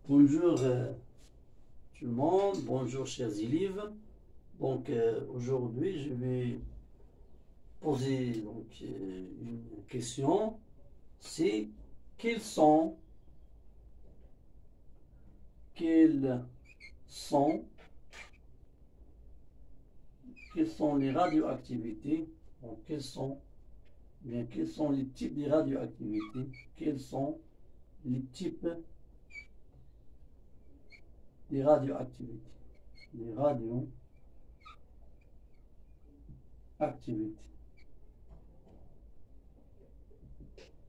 Bonjour tout le monde, bonjour chers élèves. Donc aujourd'hui je vais poser une question. C'est quelles sont les radioactivités? Donc, quels sont les types de radioactivités? Quels sont les types des radioactivités? Les radioactivités.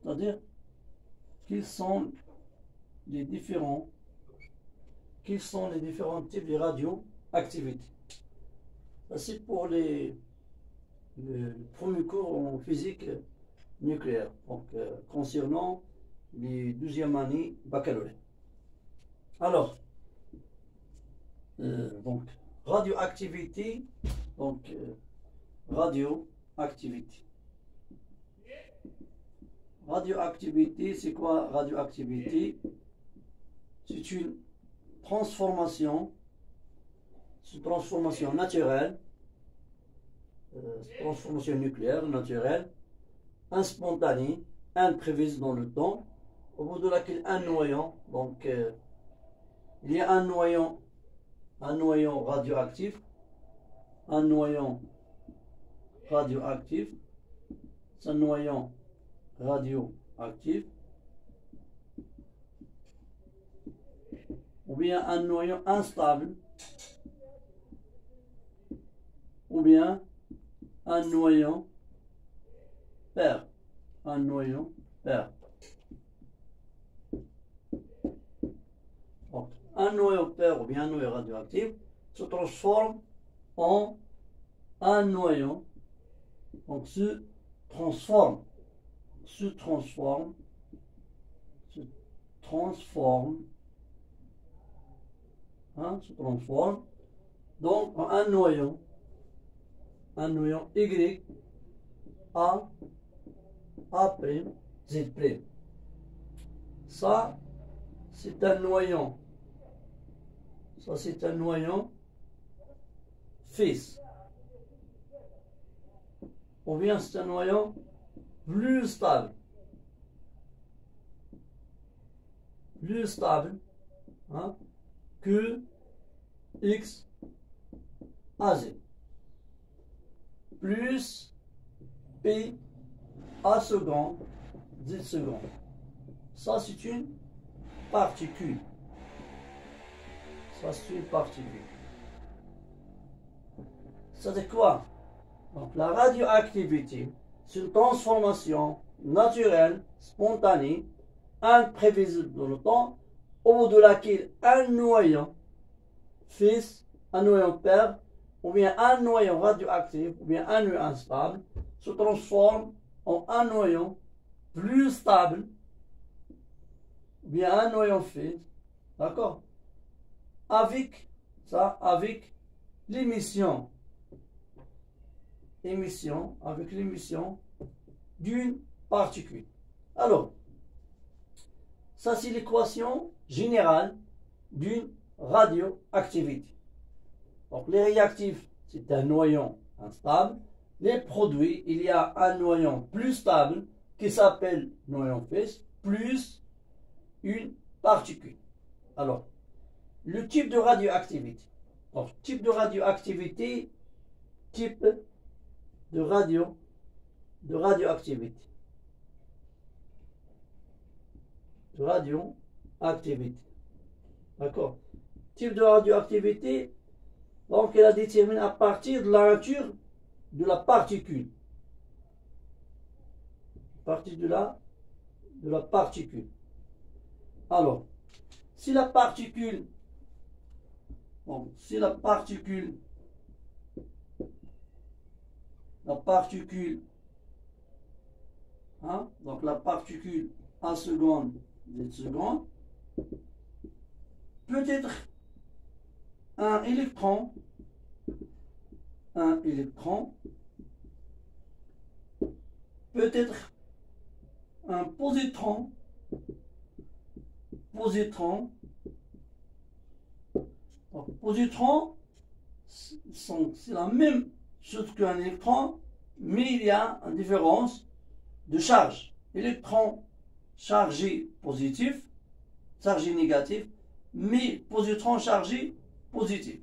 C'est-à-dire, quels sont les différents types de radioactivités? Ça, c'est pour le premier cours en physique nucléaire, donc concernant les 12e années baccalauréat. Alors, donc, radioactivité, radioactivité. Radioactivité, c'est quoi radioactivité? C'est une transformation naturelle, transformation nucléaire naturelle, spontanée, imprévisible dans le temps, au bout de laquelle un noyau, il y a un noyau radioactif, c'est un noyau radioactif, ou bien un noyau instable, ou bien un noyau pair. Donc, un noyau pair ou bien un noyau radioactif se transforme en un noyau, donc se transforme donc en un noyau Y A Z'. Ça, c'est un noyau. Fils. Ou bien c'est un noyau plus stable. Que X à Z. Plus P A second, Z second. Ça, c'est une particule. Ça, c'est quoi? Donc, la radioactivité, c'est une transformation naturelle, spontanée, imprévisible dans le temps, au bout de laquelle un noyau fils, un noyau père, ou bien un noyau radioactif, ou bien un noyau instable, se transforme en un noyau plus stable, ou bien un noyau fils, d'accord? Avec l'émission d'une particule. Alors, ça c'est l'équation générale d'une radioactivité. Donc les réactifs, c'est un noyau instable. Les produits, il y a un noyau plus stable qui s'appelle noyau fils, plus une particule. Alors, le type de radioactivité. Donc, type de radioactivité. D'accord. Type de radioactivité, donc elle a déterminé à partir de la nature de la particule. Alors, si la particule, donc la particule A seconde, Z seconde, peut être un électron, peut être un positron, Donc, positron, c'est la même chose qu'un électron, mais il y a une différence de charge. Électron chargé positif, chargé négatif, mais positron chargé positif.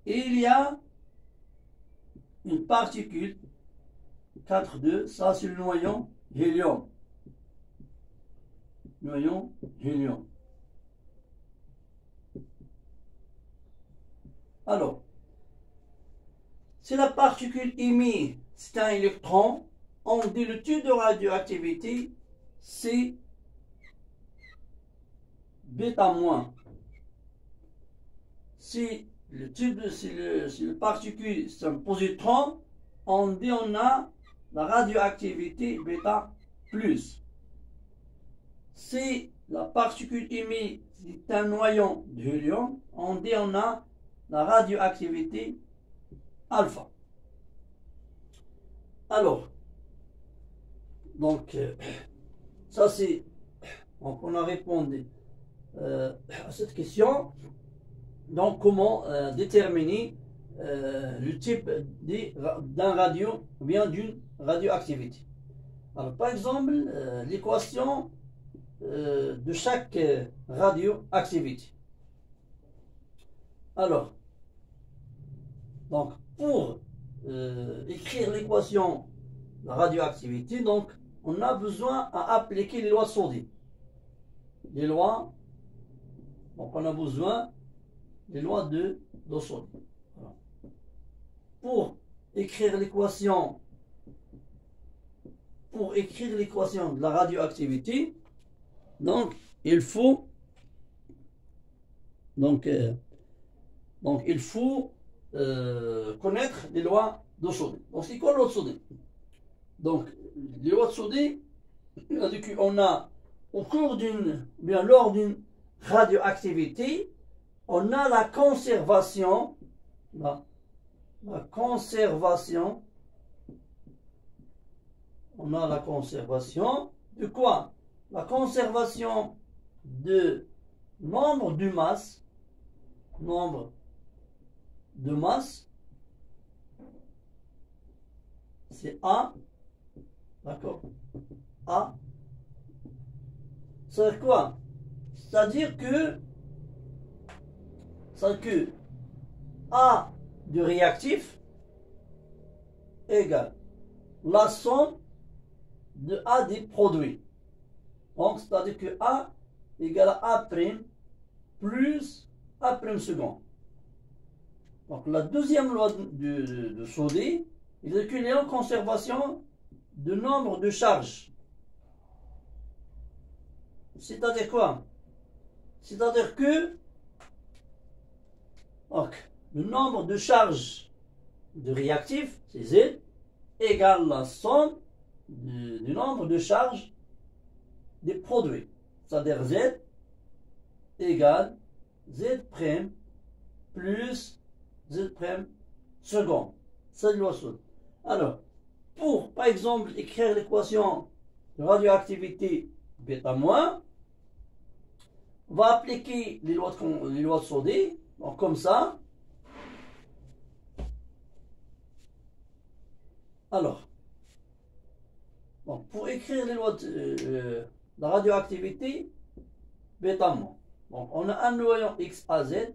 Et il y a une particule 4,2, ça c'est le noyau hélium. Noyau hélium. Alors, si la particule émise, c'est un électron, on dit le type de radioactivité, c'est β-. Si le type de si le particule c'est un positron, on dit on a la radioactivité β+. Si la particule émise c'est un noyau d'hélium, on dit on a la radioactivité alpha. Alors, donc, ça c'est, donc on a répondu à cette question. Donc, comment déterminer le type d'un radio ou bien d'une radioactivité. Alors, par exemple, l'équation de chaque radioactivité. Alors, donc, pour écrire l'équation de la radioactivité, donc, on a besoin à appliquer les lois de Soddy. Les lois, donc on a besoin des lois de Soddy. Voilà. Pour écrire l'équation de la radioactivité, donc il faut connaître les lois de Soddy. Donc c'est quoi les lois de Soddy? Donc les lois de Soddy, on a lors d'une radioactivité, on a la conservation de quoi? La conservation de nombre de masse, c'est A, d'accord, A. C'est quoi? C'est-à-dire que A du réactif égale la somme de A des produits. Donc, c'est-à-dire que A égale à A' plus A' second. Donc, la deuxième loi de Soddy, il est qu'il y a une conservation de nombre de charges. C'est-à-dire quoi? C'est-à-dire que donc, le nombre de charges de réactifs, c'est Z, égale la somme du nombre de charges des produits. C'est-à-dire Z égale Z' plus Z' second. C'est le Soddy. Alors, pour, par exemple, écrire l'équation de radioactivité β-, on va appliquer les lois de Soddy. Donc, comme ça. Alors, donc, pour écrire les lois de la radioactivité β-, donc on a un noyau XAZ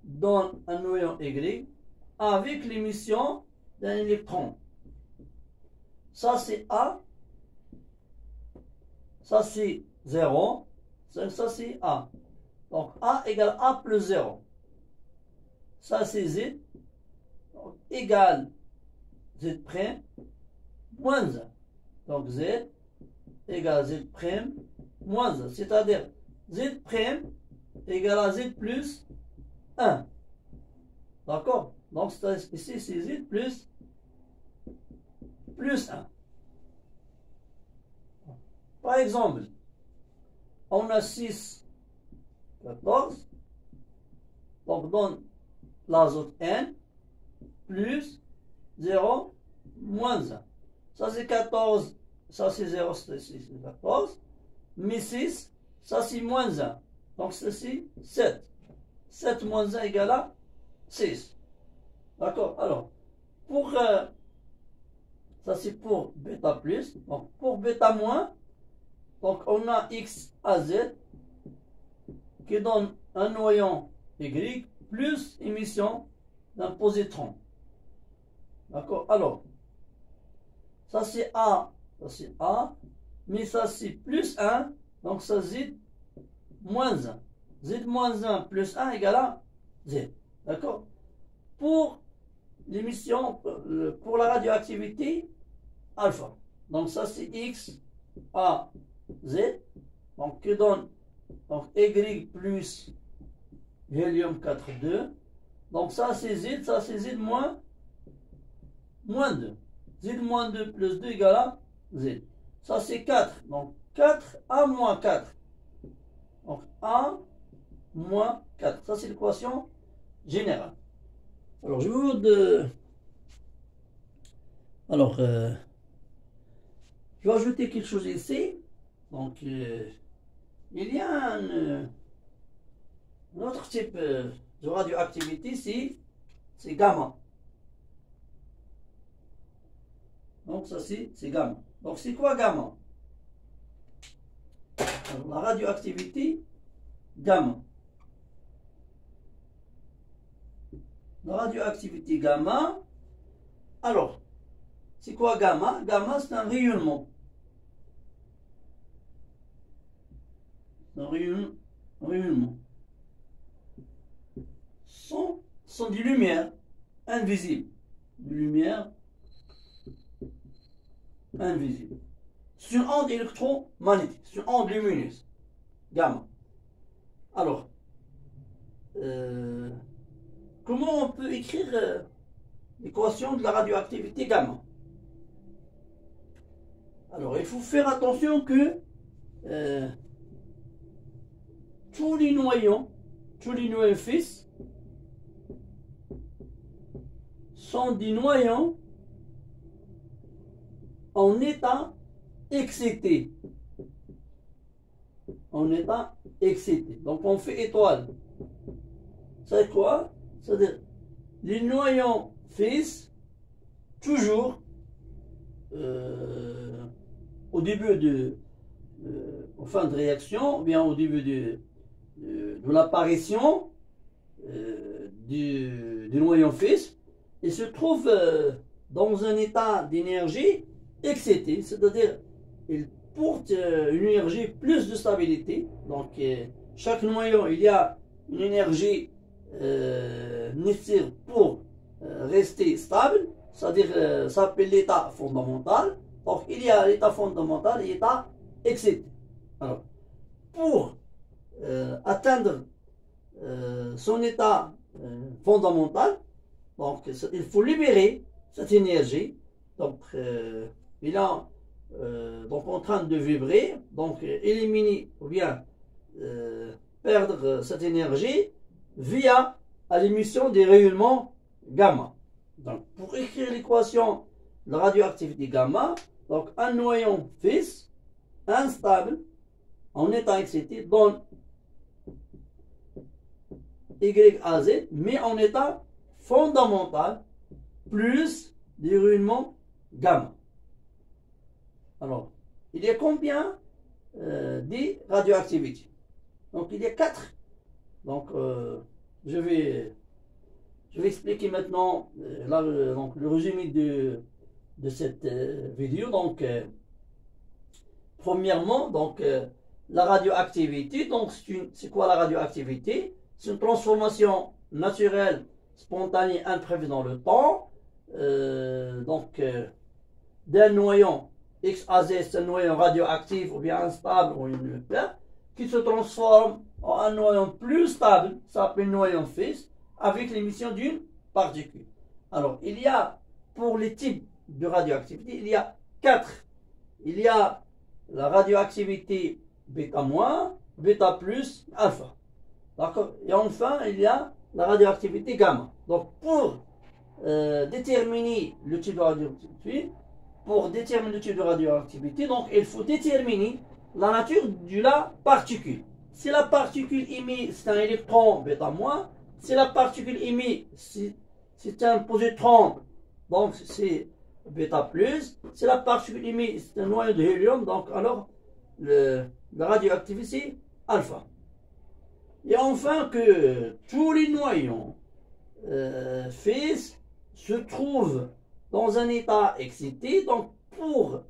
dans un noyau Y avec l'émission d'un électron. Ça c'est A, ça c'est 0, ça c'est A. Donc A égale A plus 0. Ça c'est Z, donc, égale Z' moins 1. Donc Z égale Z' moins 1. C'est-à-dire Z' égale à Z plus 1. D'accord? Donc ici c'est Z plus 1. Par exemple, on a 6, 14. Donc donne l'azote N plus 0 moins 1. Ça c'est 14, ça c'est 0, c'est 14. Mais 6, ça c'est moins 1. Donc ceci 7. 7 moins 1 égale à 6. D'accord? Alors, pour ça c'est pour bêta plus. Donc pour bêta moins, donc on a x à z qui donne un noyau y plus émission d'un positron. D'accord? Alors, ça c'est A, mais ça c'est plus 1, donc ça z moins 1. Z moins 1 plus 1 égale à Z. D'accord? Pour l'émission, pour la radioactivité alpha. Donc ça c'est X à Z. Donc qui donne donc Y plus hélium 4,2. Donc ça c'est Z moins 2. Z moins 2 plus 2 égale à Z. Ça c'est 4. Donc 4 A moins 4. Donc A moins 4. Ça c'est l'équation générale. Alors je vous je vais ajouter quelque chose ici. Donc il y a un autre type de radioactivité, c'est gamma. Donc ça c'est gamma. Donc c'est quoi gamma? Alors, la radioactivité gamma. La radioactivité gamma. Alors, c'est quoi gamma? Gamma, c'est un rayonnement. Un rayonnement. Sont des lumières invisibles. Des lumières invisibles. C'est une onde électromagnétique. C'est une onde lumineuse. Gamma. Alors, comment on peut écrire l'équation de la radioactivité gamma? Alors, il faut faire attention que tous les noyaux fils sont des noyaux en état excité. En état excité. Donc, on fait étoile. C'est quoi? C'est-à-dire, les noyaux fils, toujours, au début en fin de réaction, ou bien au début de l'apparition du noyau fils, il se trouve dans un état d'énergie excité, c'est-à-dire, il porte une énergie plus de stabilité. Donc, chaque noyau, il y a une énergie nécessaire pour rester stable, c'est-à-dire ça s'appelle l'état fondamental. Donc il y a l'état fondamental et l'état excité. Alors pour atteindre son état fondamental, donc il faut libérer cette énergie. Donc il est donc en train de vibrer, donc éliminer ou bien perdre cette énergie via l'émission des rayonnements gamma. Donc, pour écrire l'équation de la radioactivité gamma, donc un noyau fils instable en état excité donne Y à Z, mais en état fondamental plus des rayonnements gamma. Alors, il y a combien des radioactivités? Donc, il y a 4. Donc, je vais expliquer maintenant donc, le résumé de cette vidéo. Donc, premièrement, donc, la radioactivité. Donc, c'est quoi la radioactivité? C'est une transformation naturelle, spontanée, imprévue dans le temps. Donc, d'un noyau X à Z, c'est un noyau radioactif ou bien instable ou une nucléaire, qui se transforme en un noyau plus stable, ça s'appelle noyau fils, avec l'émission d'une particule. Alors, il y a, pour les types de radioactivité, il y a 4. Il y a la radioactivité bêta-, bêta plus, alpha. D'accord? Et enfin, il y a la radioactivité gamma. Donc, pour déterminer le type de radioactivité, donc il faut déterminer la nature de la particule. Si la particule émise, c'est un électron bêta moins. Si la particule émise, c'est un positron, donc c'est bêta plus. Si la particule émise, c'est un noyau de hélium, donc alors la radioactivité c'est alpha. Et enfin que tous les noyaux fils se trouvent dans un état excité, donc pour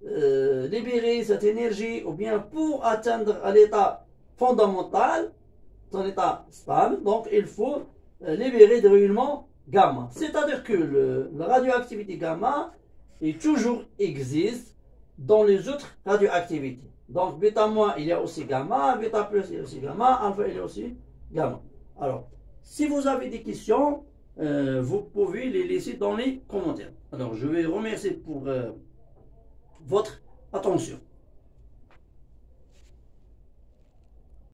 libérer cette énergie ou bien pour atteindre l'état fondamental, son état stable, donc il faut libérer des rayonnements gamma. C'est-à-dire que la radioactivité gamma est toujours existe dans les autres radioactivités. Donc bêta moins il y a aussi gamma, bêta plus il y a aussi gamma, alpha il y a aussi gamma. Alors, si vous avez des questions, vous pouvez les laisser dans les commentaires. Alors, je vais remercier pour votre attention.